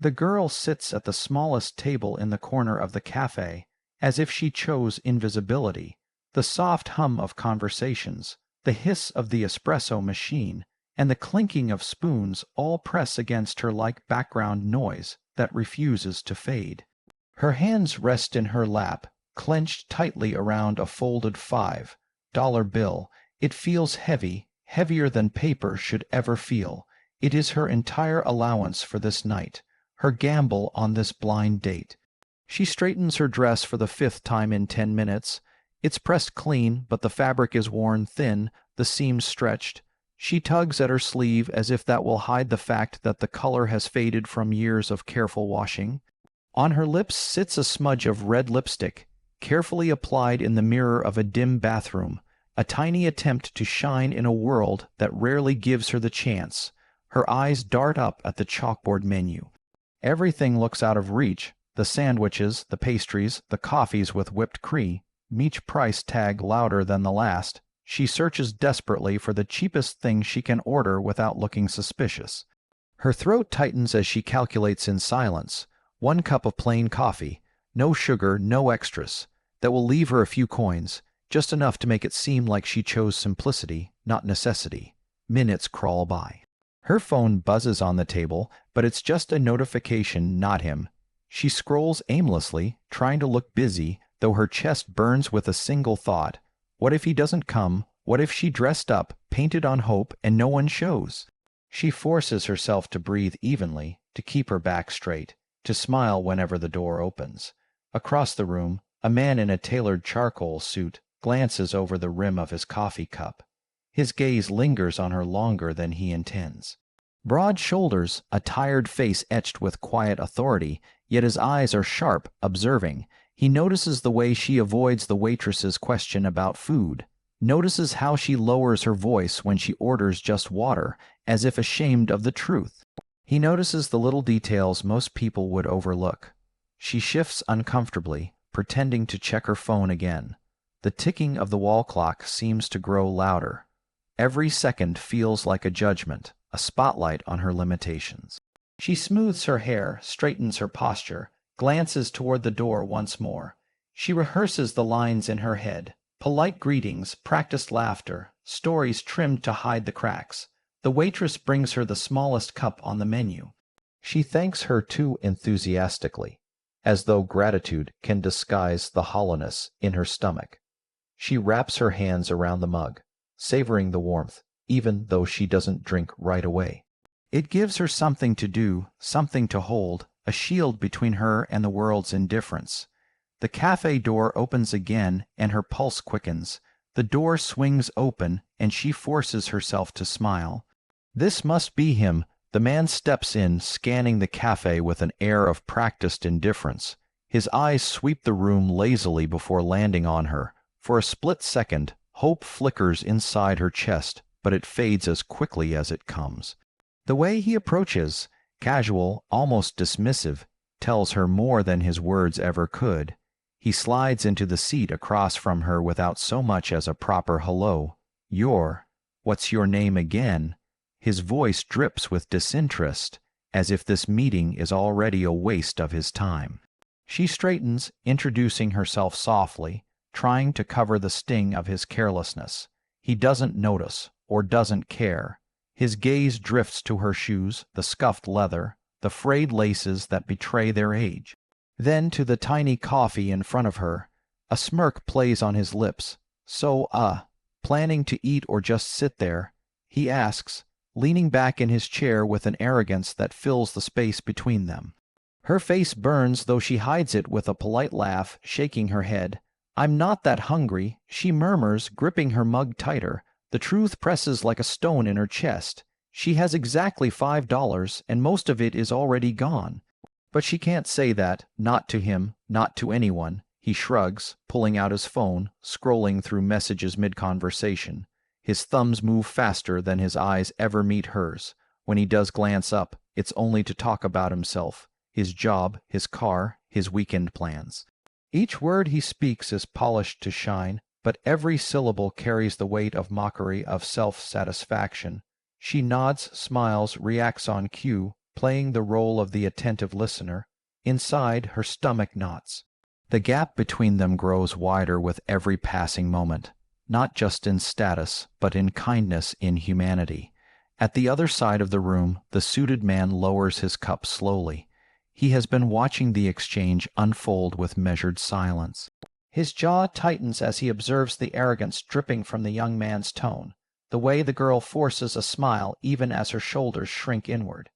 The girl sits at the smallest table in the corner of the café, as if she chose invisibility. The soft hum of conversations, the hiss of the espresso machine, and the clinking of spoons all press against her like background noise that refuses to fade. Her hands rest in her lap, clenched tightly around a folded $5 bill. It feels heavy, heavier than paper should ever feel. It is her entire allowance for this night, her gamble on this blind date. She straightens her dress for the 5th time in 10 minutes. It's pressed clean, but the fabric is worn thin, the seams stretched. She tugs at her sleeve as if that will hide the fact that the color has faded from years of careful washing. On her lips sits a smudge of red lipstick, carefully applied in the mirror of a dim bathroom, a tiny attempt to shine in a world that rarely gives her the chance. Her eyes dart up at the chalkboard menu. Everything looks out of reach: the sandwiches, the pastries, the coffees with whipped cream, each price tag louder than the last. She searches desperately for the cheapest thing she can order without looking suspicious. Her throat tightens as she calculates in silence. 1 cup of plain coffee, no sugar, no extras. That will leave her a few coins, just enough to make it seem like she chose simplicity, not necessity. Minutes crawl by. Her phone buzzes on the table, but it's just a notification, not him. She scrolls aimlessly, trying to look busy, though her chest burns with a single thought. What if he doesn't come? What if she dressed up, painted on hope, and no one shows? She forces herself to breathe evenly, to keep her back straight, to smile whenever the door opens. Across the room, a man in a tailored charcoal suit glances over the rim of his coffee cup. His gaze lingers on her longer than he intends. Broad shoulders, a tired face etched with quiet authority, yet his eyes are sharp, observing. He notices the way she avoids the waitress's question about food, notices how she lowers her voice when she orders just water, as if ashamed of the truth. He notices the little details most people would overlook. She shifts uncomfortably, pretending to check her phone again. The ticking of the wall clock seems to grow louder. Every second feels like a judgment, a spotlight on her limitations. She smooths her hair, straightens her posture, glances toward the door once more. She rehearses the lines in her head. Polite greetings, practiced laughter, stories trimmed to hide the cracks. The waitress brings her the smallest cup on the menu. She thanks her too enthusiastically, as though gratitude can disguise the hollowness in her stomach. She wraps her hands around the mug, savoring the warmth, even though she doesn't drink right away. It gives her something to do, something to hold, a shield between her and the world's indifference. The cafe door opens again, and her pulse quickens. The door swings open, and she forces herself to smile. This must be him. The man steps in, scanning the cafe with an air of practiced indifference. His eyes sweep the room lazily before landing on her. For a split second, hope flickers inside her chest, but it fades as quickly as it comes. The way he approaches, casual, almost dismissive, tells her more than his words ever could. He slides into the seat across from her without so much as a proper hello. What's your name again? His voice drips with disinterest, as if this meeting is already a waste of his time. She straightens, introducing herself softly, trying to cover the sting of his carelessness. He doesn't notice, or doesn't care. His gaze drifts to her shoes, the scuffed leather, the frayed laces that betray their age. Then to the tiny coffee in front of her. A smirk plays on his lips. Planning to eat or just sit there? He asks, leaning back in his chair with an arrogance that fills the space between them. Her face burns, though she hides it with a polite laugh, shaking her head. I'm not that hungry, she murmurs, gripping her mug tighter. The truth presses like a stone in her chest. She has exactly $5, and most of it is already gone. But she can't say that, not to him, not to anyone. He shrugs, pulling out his phone, scrolling through messages mid-conversation. His thumbs move faster than his eyes ever meet hers. When he does glance up, it's only to talk about himself, his job, his car, his weekend plans. Each word he speaks is polished to shine, but every syllable carries the weight of mockery, of self-satisfaction. She nods, smiles, reacts on cue, playing the role of the attentive listener. Inside, her stomach knots. The gap between them grows wider with every passing moment, not just in status, but in kindness, in humanity. At the other side of the room, the suited man lowers his cup slowly. He has been watching the exchange unfold with measured silence. His jaw tightens as he observes the arrogance dripping from the young man's tone, the way the girl forces a smile even as her shoulders shrink inward.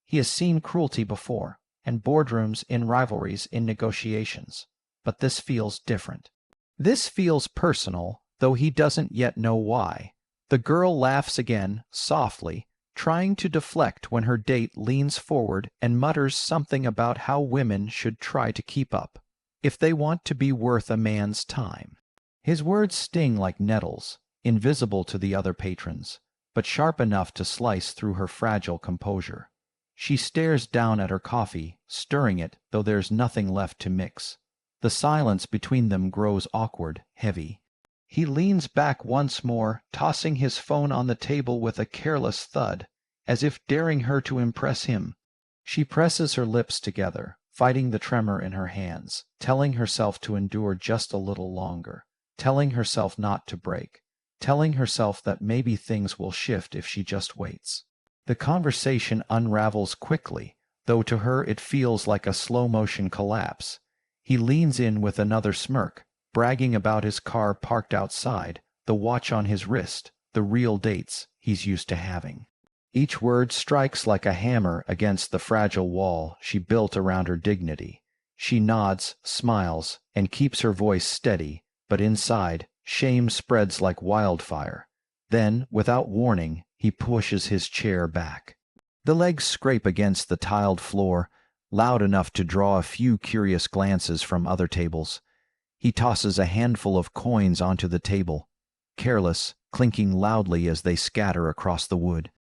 He has seen cruelty before, in boardrooms, in rivalries, in negotiations. But this feels different. This feels personal, though he doesn't yet know why. The girl laughs again, softly, trying to deflect when her date leans forward and mutters something about how women should try to keep up, if they want to be worth a man's time. His words sting like nettles, invisible to the other patrons, but sharp enough to slice through her fragile composure. She stares down at her coffee, stirring it, though there's nothing left to mix. The silence between them grows awkward, heavy. He leans back once more, tossing his phone on the table with a careless thud, as if daring her to impress him. She presses her lips together, fighting the tremor in her hands, telling herself to endure just a little longer, telling herself not to break, telling herself that maybe things will shift if she just waits. The conversation unravels quickly, though to her it feels like a slow-motion collapse. He leans in with another smirk, bragging about his car parked outside, the watch on his wrist, the real dates he's used to having. Each word strikes like a hammer against the fragile wall she built around her dignity. She nods, smiles, and keeps her voice steady, but inside, shame spreads like wildfire. Then, without warning, he pushes his chair back. The legs scrape against the tiled floor, loud enough to draw a few curious glances from other tables. He tosses a handful of coins onto the table, careless, clinking loudly as they scatter across the wood.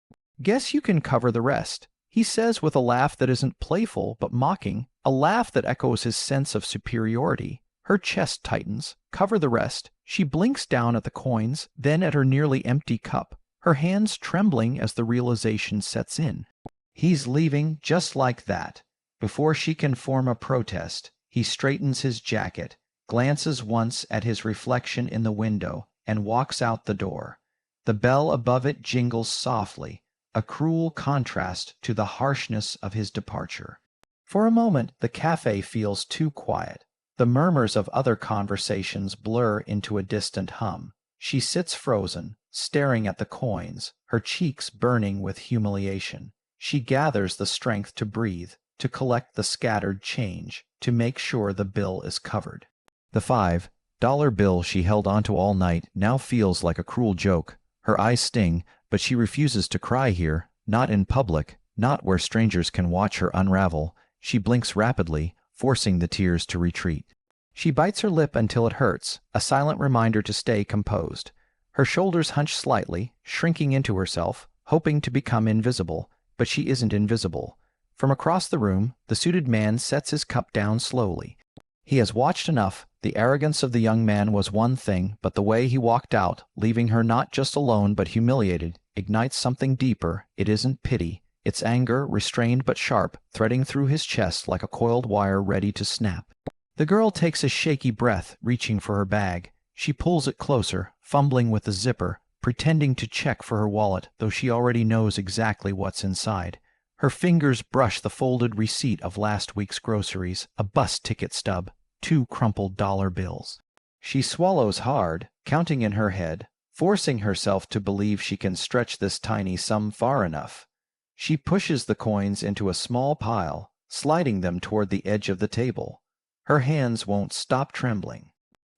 "Guess you can cover the rest," he says with a laugh that isn't playful but mocking, a laugh that echoes his sense of superiority. Her chest tightens. Cover the rest. She blinks down at the coins, then at her nearly empty cup, her hands trembling as the realization sets in. He's leaving just like that. Before she can form a protest, he straightens his jacket, glances once at his reflection in the window, and walks out the door. The bell above it jingles softly, a cruel contrast to the harshness of his departure. For a moment, the café feels too quiet. The murmurs of other conversations blur into a distant hum. She sits frozen, staring at the coins, her cheeks burning with humiliation. She gathers the strength to breathe, to collect the scattered change, to make sure the bill is covered. The $5 bill she held onto all night now feels like a cruel joke. Her eyes sting, but she refuses to cry here, not in public, not where strangers can watch her unravel. She blinks rapidly, forcing the tears to retreat. She bites her lip until it hurts, a silent reminder to stay composed. Her shoulders hunch slightly, shrinking into herself, hoping to become invisible, but she isn't invisible. From across the room, the suited man sets his cup down slowly. He has watched enough. The arrogance of the young man was one thing, but the way he walked out, leaving her not just alone but humiliated, ignites something deeper. It isn't pity. It's anger, restrained but sharp, threading through his chest like a coiled wire ready to snap. The girl takes a shaky breath, reaching for her bag. She pulls it closer, fumbling with the zipper, pretending to check for her wallet, though she already knows exactly what's inside. Her fingers brush the folded receipt of last week's groceries, a bus ticket stub, 2 crumpled dollar bills. She swallows hard, counting in her head, forcing herself to believe she can stretch this tiny sum far enough. She pushes the coins into a small pile, sliding them toward the edge of the table. Her hands won't stop trembling.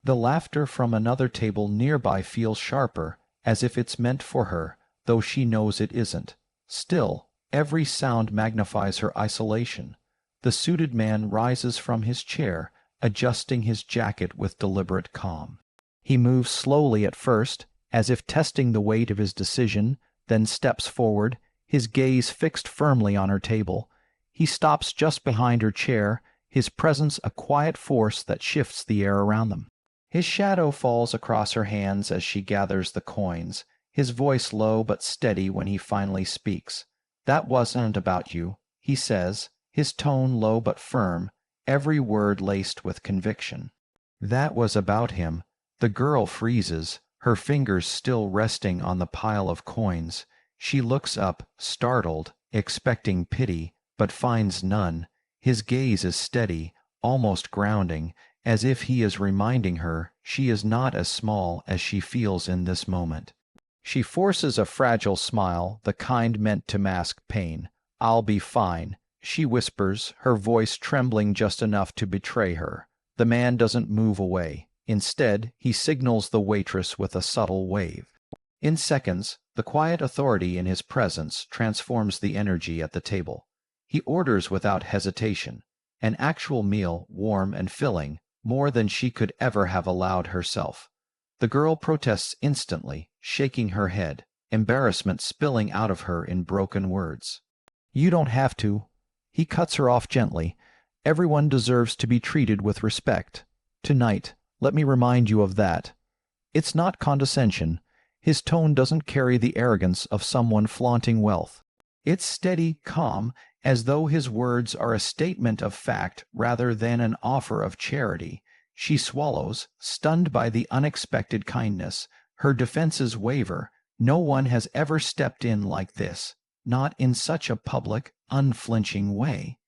The laughter from another table nearby feels sharper, as if it's meant for her, though she knows it isn't. Still, every sound magnifies her isolation. The suited man rises from his chair, adjusting his jacket with deliberate calm. He moves slowly at first, as if testing the weight of his decision, then steps forward, his gaze fixed firmly on her table. He stops just behind her chair, his presence a quiet force that shifts the air around them. His shadow falls across her hands as she gathers the coins, his voice low but steady when he finally speaks. "That wasn't about you," he says, his tone low but firm, every word laced with conviction. That was about him. The girl freezes, her fingers still resting on the pile of coins. She looks up, startled, expecting pity, but finds none. His gaze is steady, almost grounding, as if he is reminding her she is not as small as she feels in this moment. She forces a fragile smile, the kind meant to mask pain. "I'll be fine," she whispers, her voice trembling just enough to betray her. The man doesn't move away. Instead, he signals the waitress with a subtle wave. In seconds, the quiet authority in his presence transforms the energy at the table. He orders without hesitation, an actual meal, warm and filling, more than she could ever have allowed herself. The girl protests instantly, shaking her head, embarrassment spilling out of her in broken words. "You don't have to." He cuts her off gently. "Everyone deserves to be treated with respect. Tonight, let me remind you of that." It's not condescension. His tone doesn't carry the arrogance of someone flaunting wealth. It's steady, calm, as though his words are a statement of fact rather than an offer of charity. She swallows, stunned by the unexpected kindness. Her defenses waver. No one has ever stepped in like this, not in such a public, unflinching way.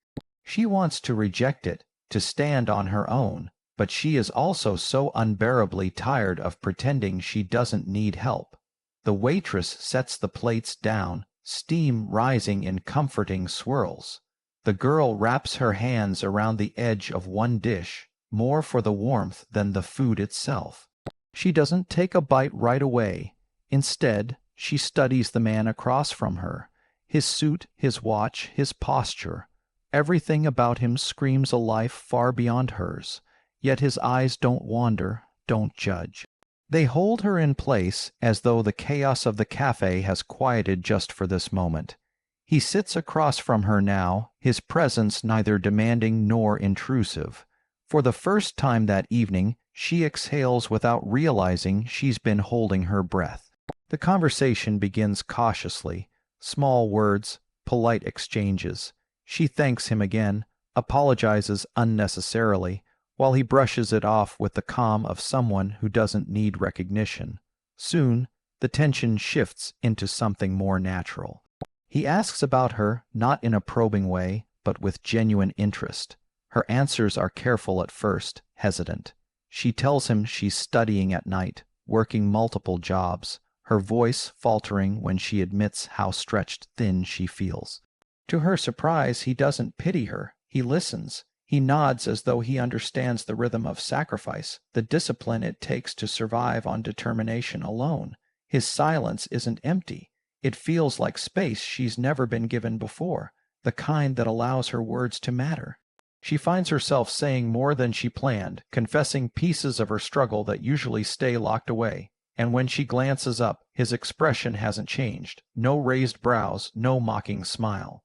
She wants to reject it, to stand on her own, but she is also so unbearably tired of pretending she doesn't need help. The waitress sets the plates down, steam rising in comforting swirls. The girl wraps her hands around the edge of one dish, more for the warmth than the food itself. She doesn't take a bite right away. Instead, she studies the man across from her. His suit, his watch, his posture. Everything about him screams a life far beyond hers. Yet his eyes don't wander, don't judge. They hold her in place as though the chaos of the café has quieted just for this moment. He sits across from her now, his presence neither demanding nor intrusive. For the first time that evening, she exhales without realizing she's been holding her breath. The conversation begins cautiously. Small words, polite exchanges. She thanks him again, apologizes unnecessarily, while he brushes it off with the calm of someone who doesn't need recognition. Soon, the tension shifts into something more natural. He asks about her, not in a probing way, but with genuine interest. Her answers are careful at first, hesitant. She tells him she's studying at night, working multiple jobs, her voice faltering when she admits how stretched thin she feels. To her surprise, he doesn't pity her. He listens. He nods as though he understands the rhythm of sacrifice, the discipline it takes to survive on determination alone. His silence isn't empty. It feels like space she's never been given before, the kind that allows her words to matter. She finds herself saying more than she planned, confessing pieces of her struggle that usually stay locked away. And when she glances up, his expression hasn't changed. No raised brows, no mocking smile.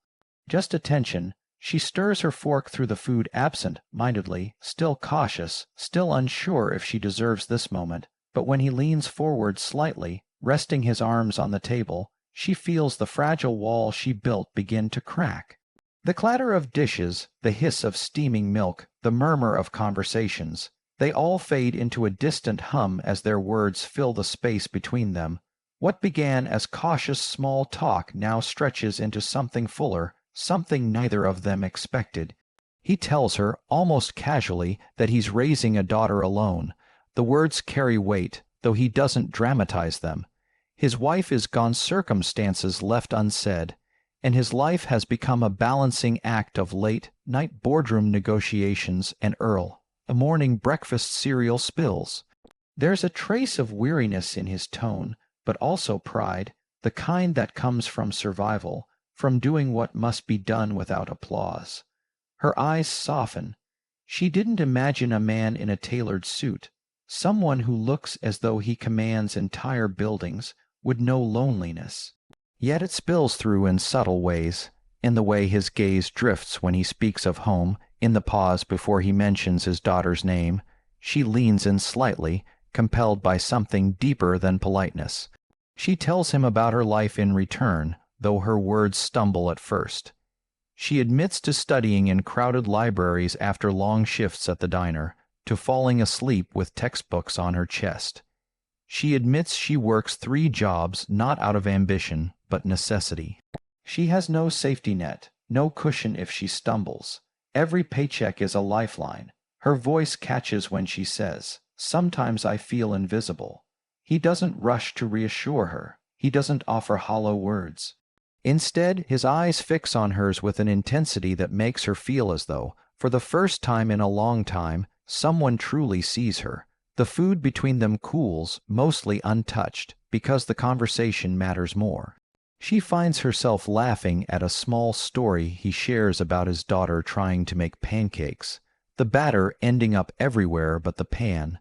Just attention. She stirs her fork through the food absent-mindedly, still cautious, still unsure if she deserves this moment. But when he leans forward slightly, resting his arms on the table, she feels the fragile wall she built begin to crack. The clatter of dishes, the hiss of steaming milk, the murmur of conversations, they all fade into a distant hum as their words fill the space between them. What began as cautious small talk now stretches into something fuller, something neither of them expected. He tells her, almost casually, that he's raising a daughter alone. The words carry weight, though he doesn't dramatize them. His wife is gone, circumstances left unsaid, and his life has become a balancing act of late-night boardroom negotiations and a morning breakfast cereal spills. There's a trace of weariness in his tone, but also pride, the kind that comes from survival, from doing what must be done without applause. Her eyes soften. She didn't imagine a man in a tailored suit, someone who looks as though he commands entire buildings, would know loneliness. Yet it spills through in subtle ways, in the way his gaze drifts when he speaks of home, in the pause before he mentions his daughter's name. She leans in slightly, compelled by something deeper than politeness. She tells him about her life in return, though her words stumble at first. She admits to studying in crowded libraries after long shifts at the diner, to falling asleep with textbooks on her chest. She admits she works 3 jobs not out of ambition, but necessity. She has no safety net, no cushion if she stumbles. Every paycheck is a lifeline. Her voice catches when she says, "Sometimes I feel invisible." He doesn't rush to reassure her. He doesn't offer hollow words. Instead, his eyes fix on hers with an intensity that makes her feel as though, for the first time in a long time, someone truly sees her. The food between them cools, mostly untouched, because the conversation matters more. She finds herself laughing at a small story he shares about his daughter trying to make pancakes, the batter ending up everywhere but the pan.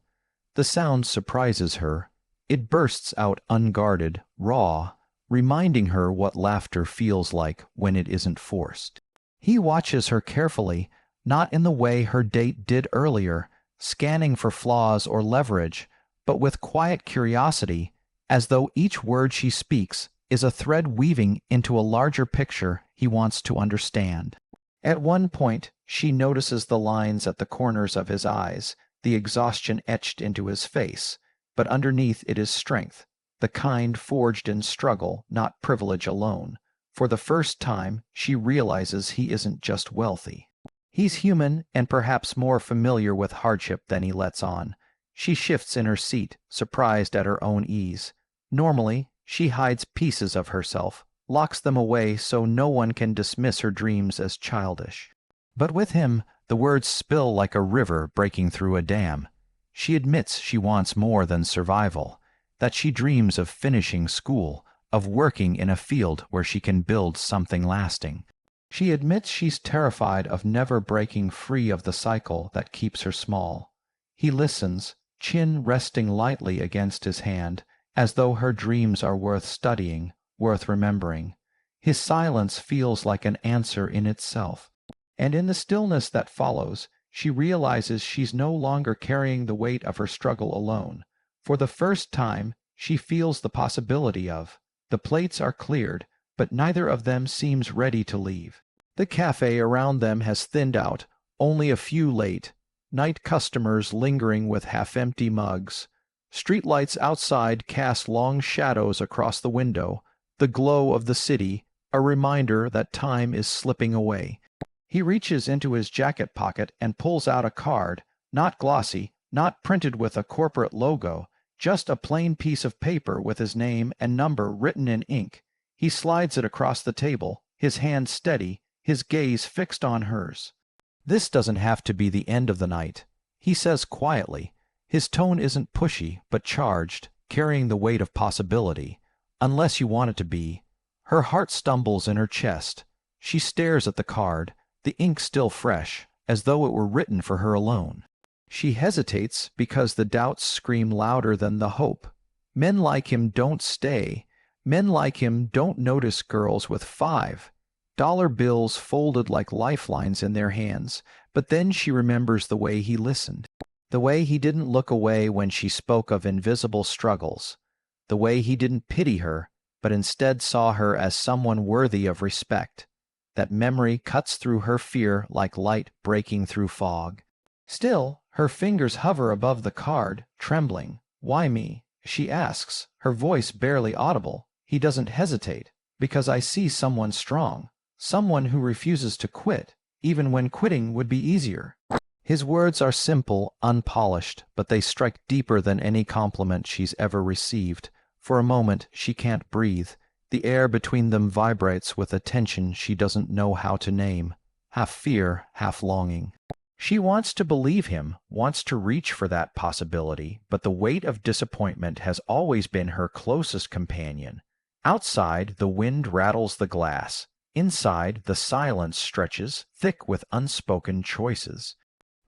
The sound surprises her. It bursts out unguarded, raw, reminding her what laughter feels like when it isn't forced. He watches her carefully, not in the way her date did earlier, scanning for flaws or leverage, but with quiet curiosity, as though each word she speaks is a thread weaving into a larger picture he wants to understand. At one point, she notices the lines at the corners of his eyes, the exhaustion etched into his face, but underneath it is strength, the kind forged in struggle, not privilege alone. For the first time, she realizes he isn't just wealthy. He's human and perhaps more familiar with hardship than he lets on. She shifts in her seat, surprised at her own ease. Normally, she hides pieces of herself, locks them away so no one can dismiss her dreams as childish. But with him, the words spill like a river breaking through a dam. She admits she wants more than survival, that she dreams of finishing school, of working in a field where she can build something lasting. She admits she's terrified of never breaking free of the cycle that keeps her small. He listens, chin resting lightly against his hand, as though her dreams are worth studying, worth remembering. His silence feels like an answer in itself. And in the stillness that follows, she realizes she's no longer carrying the weight of her struggle alone. For the first time, she feels the possibility of. The plates are cleared, but neither of them seems ready to leave. The café around them has thinned out, only a few late, night customers lingering with half-empty mugs. Streetlights outside cast long shadows across the window, the glow of the city, a reminder that time is slipping away. He reaches into his jacket pocket and pulls out a card, not glossy, not printed with a corporate logo, just a plain piece of paper with his name and number written in ink. He slides it across the table, his hand steady, his gaze fixed on hers. "This doesn't have to be the end of the night," he says quietly. His tone isn't pushy, but charged, carrying the weight of possibility. "Unless you want it to be." Her heart stumbles in her chest. She stares at the card, the ink still fresh, as though it were written for her alone. She hesitates because the doubts scream louder than the hope. Men like him don't stay. Men like him don't notice girls with $5 bills folded like lifelines in their hands. But then she remembers the way he listened. The way he didn't look away when she spoke of invisible struggles. The way he didn't pity her, but instead saw her as someone worthy of respect. That memory cuts through her fear like light breaking through fog. Still, her fingers hover above the card, trembling. "Why me?" she asks, her voice barely audible. He doesn't hesitate. "Because I see someone strong, someone who refuses to quit, even when quitting would be easier." His words are simple, unpolished, but they strike deeper than any compliment she's ever received. For a moment, she can't breathe. The air between them vibrates with a tension she doesn't know how to name, half fear, half longing. She wants to believe him, wants to reach for that possibility, but the weight of disappointment has always been her closest companion. Outside, the wind rattles the glass. Inside, the silence stretches, thick with unspoken choices.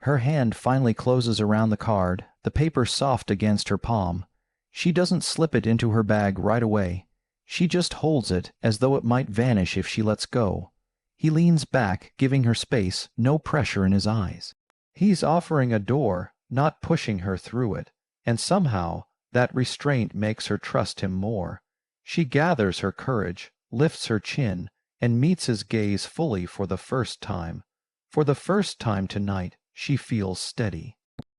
Her hand finally closes around the card, the paper soft against her palm. She doesn't slip it into her bag right away. She just holds it as though it might vanish if she lets go. He leans back, giving her space, no pressure in his eyes. He's offering a door, not pushing her through it, and somehow that restraint makes her trust him more. She gathers her courage, lifts her chin, and meets his gaze fully for the first time. For the first time tonight, she feels steady.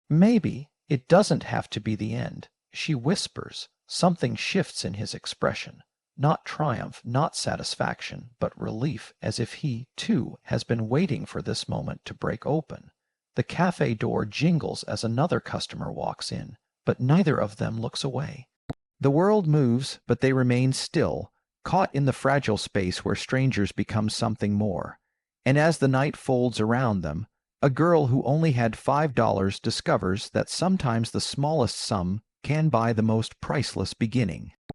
Maybe it doesn't have to be the end, she whispers. Something shifts in his expression. Not triumph, not satisfaction, but relief, as if he, too, has been waiting for this moment to break open. The cafe door jingles as another customer walks in, but neither of them looks away. The world moves, but they remain still, caught in the fragile space where strangers become something more. And as the night folds around them, a girl who only had $5 discovers that sometimes the smallest sum can buy the most priceless beginning.